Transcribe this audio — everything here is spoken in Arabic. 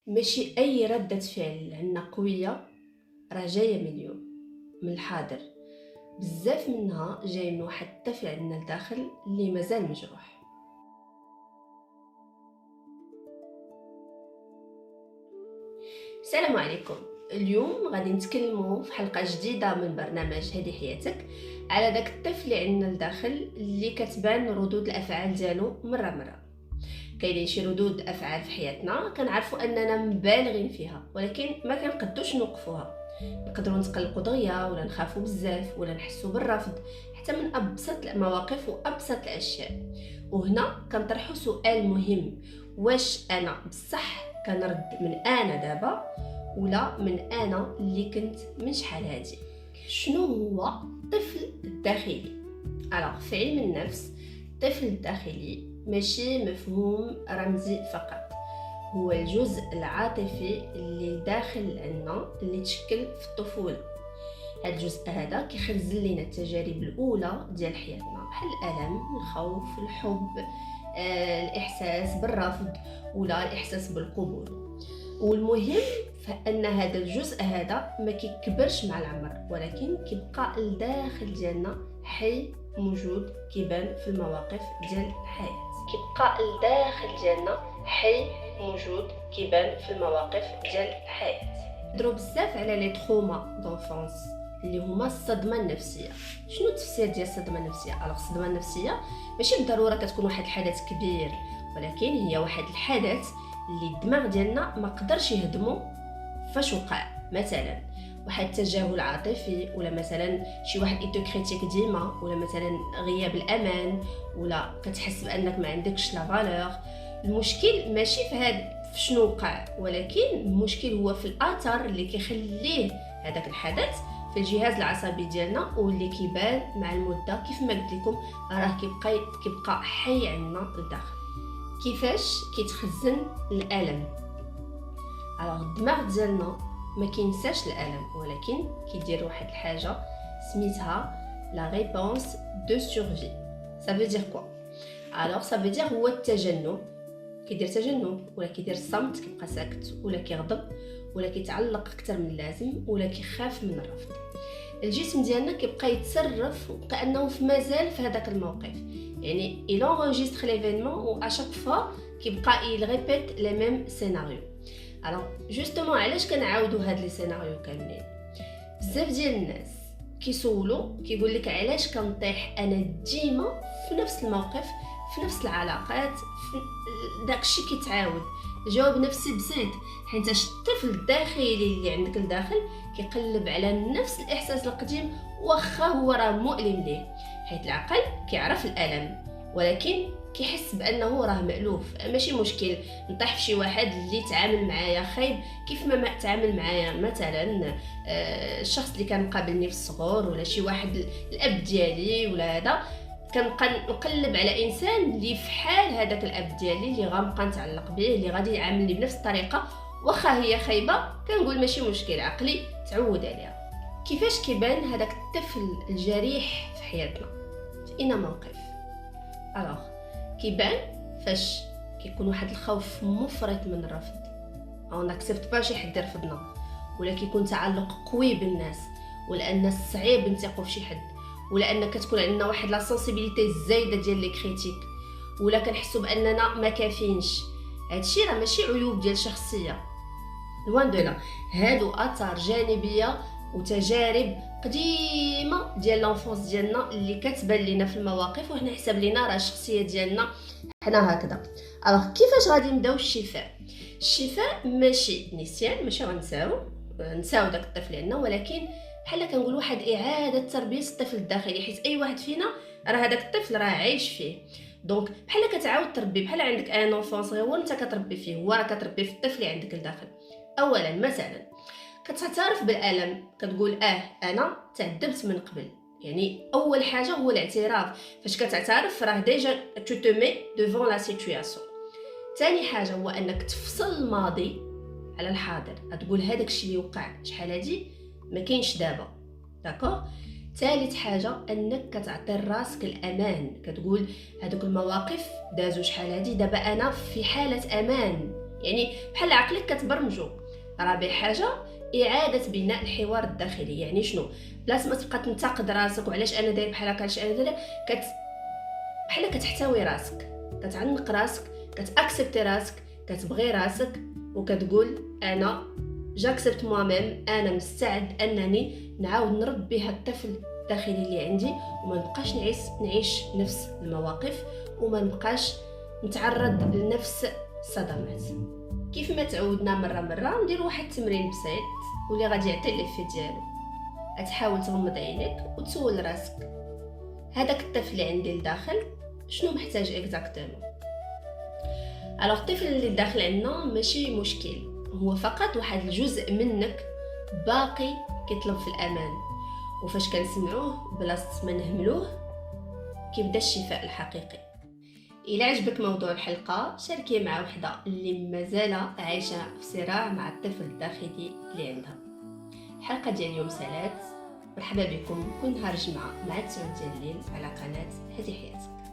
ماشي اي ردة فعل عندنا قوية راه جاية من اليوم، من الحاضر. بزاف منها جاي من واحد الطفل عندنا لداخل اللي مازال مجروح. السلام عليكم. اليوم غادي نتكلموا في حلقة جديدة من برنامج هذه حياتك على داك الطفل اللي عندنا لداخل اللي كتبان ردود الافعال ديالو مرة. كاينين شي ردود افعال في حياتنا كنعرفوا اننا مبالغين فيها، ولكن ما كنقدوش نوقفوها. نقدروا نتقلقوا دغيا، ولا نخافوا بزاف، ولا نحسوا بالرفض حتى من ابسط المواقف وابسط الاشياء. وهنا كنطرحوا سؤال مهم: واش انا بصح كنرد من انا دابا، ولا من انا اللي كنت من شحال هادي؟ شنو هو الطفل الداخلي؟ في علم النفس الطفل الداخلي ماشي مفهوم رمزي فقط، هو الجزء العاطفي اللي داخل عنا اللي تشكل في الطفولة. هذا الجزء هذا كيخزن لنا التجارب الأولى ديال حياتنا، بحال الألم، الخوف، الحب، الإحساس بالرفض ولا الإحساس بالقبول. والمهم فأن هذا الجزء هذا ما كيكبرش مع العمر، ولكن كيبقى الداخل ديالنا حي، موجود، كيبان في المواقف ديال الحياة. كيبقى الداخل ديالنا حي، موجود، كيبان في المواقف ديال الحياة. نهضروا بزاف على لي تروما دونفونس اللي هما الصدمه النفسيه. شنو التفسير ديال الصدمه النفسيه؟ الصدمه النفسيه ماشي بالضروره كتكون واحد الحدث كبير، ولكن هي واحد الحدث اللي الدماغ ديالنا ما قدرش يهضمو فاش وقع. مثلا واحد التجاهل عاطفي، ولا مثلا شي واحد يتو كريتيك ديما، ولا مثلا غياب الامان، ولا كتحس بانك ما عندكش لا فالور. المشكل ماشي في شنو وقع، ولكن المشكل هو في الاثر اللي كيخليه هذاك الحدث في الجهاز العصبي ديالنا، واللي كيبان مع المده. كيف ما قلت لكم راه كيبقى حي عندنا لداخل. كيفاش كيتخزن الالم؟ الدماغ ديالنا ما كينساش الالم، ولكن كيدير واحد الحاجه سميتها لا ريبونس دو سورفي. ça veut dire quoi؟ ça veut dire هو التجنب. كيدير تجنب، ولا كيدير الصمت، كيبقى ساكت، ولا كيغضب، ولا كيتعلق اكثر من اللازم، ولا كيخاف من الرفض. الجسم ديالنا كيبقى يتصرف كانه مازال في هذاك الموقف، يعني il enregistre l'événement و à chaque fois كيبقى il répète les mêmes scénarios. justement علاش كنعاودوا هاد لي سيناريو كاملين؟ بزاف ديال الناس كيسولوا كيقول لك علاش كنطيح انا ديما في نفس الموقف، في نفس العلاقات، في داكشي كيتعاود. الجواب نفسي بسيط: حيت الطفل الداخلي اللي عندك لداخل كيقلب على نفس الاحساس القديم، واخا هو راه مؤلم ليه. حيت العقل كيعرف الالم، ولكن كيحس بانه راه مألوف. ماشي مشكل نطيح في شي واحد اللي تعامل معايا خايب كيف ما تعامل معايا مثلا الشخص اللي كان مقابلني في الصغر، ولا شي واحد الاب ديالي، ولا هذا كنبقى نقلب على انسان اللي في حال هذاك الاب ديالي، اللي غنبقى نتعلق به، اللي غادي يعاملني بنفس الطريقه واخا هي خايبه. كنقول ماشي مشكل، عقلي تعود عليها. كيفاش كيبان هذاك الطفل الجريح في حياتنا؟ في اي موقف؟ كيبان فاش كيكون واحد الخوف مفرط من الرفض، او ناكسبت با شي حد يرفضنا، ولا كيكون تعلق قوي بالناس، ولا الناس صعيب نثقوا في شي حد، ولا ان كتكون عندنا واحد لا سنسيبيليتي زايده ديال لي كريتيك، ولا كنحسوا باننا ما كافينش. هادشي راه ماشي عيوب ديال الشخصيه، لوان دو لا. هادو اثار جانبيه وتجارب قديمه ديال لونفونس ديالنا اللي كتبان لينا في المواقف، وحنا حساب لينا راه الشخصيه ديالنا حنا هكذا. كيفاش غادي نبداو الشفاء؟ الشفاء ماشي نسيان، ماشي غنساو داك الطفل عندنا، ولكن بحال كنقول واحد اعاده تربيه الطفل الداخلي، حيت اي واحد فينا راه هذاك الطفل راه عايش فيه. دونك بحال كتعاود تربي، بحال عندك ان اونفون صغير هو انت كتربي فيه، هو راه كتربي في الطفل اللي عندك لداخل. اولا مثلا كتعترف بالالم، كتقول انا تعذبت من قبل. يعني اول حاجه هو الاعتراف. فاش كتعترف راه ديجا تو تو مي ديفون لا سيتوياسيون. ثاني حاجه هو انك تفصل الماضي على الحاضر، تقول هذاك الشيء اللي وقع شحال هادي ما كاينش دابا، داكوغ. ثالث حاجه انك كتعطي راسك الامان، كتقول هذوك المواقف دازوا شحال هادي، دابا انا في حاله امان، يعني بحال عقلك كتبرمجو. رابع حاجه اعاده بناء الحوار الداخلي. يعني شنو؟ بلاصه ما تبقى تنتقد راسك وعلاش انا داير بحال هكا علاش انا داير بحال كتحتوي راسك، كتعنق راسك، كتاكسبتي راسك، كتبغي راسك وكتقول انا جاكسبت موا-ميم، انا مستعد انني نعاود نربي هاد الطفل الداخلي اللي عندي وما نبقاش نعيش نفس المواقف وما نبقاش نتعرض لنفس الصدمات. كيف ما تعودنا مره ندير واحد التمرين بسيط واللي غادي يعطي ليفي ديالو. غتحاول تغمض عينيك وتسول راسك هذاك الطفل اللي عندي لداخل شنو محتاج اكزاكتومون. الوغ الطفل اللي داخل عندنا ماشي مشكل، هو فقط واحد الجزء منك باقي كيطلب في الامان، وفاش كنسمعوه بلاصه ما نهملوه كيبدا الشفاء الحقيقي. الى عجبك موضوع الحلقه شاركيه مع وحده اللي مازال عايشه في صراع مع الطفل الداخلي اللي عندها. الحلقه ديال اليوم سالات. مرحبا بكم كل نهار الجمعه مع 9 ديال الليل على قناه هذه حياتك.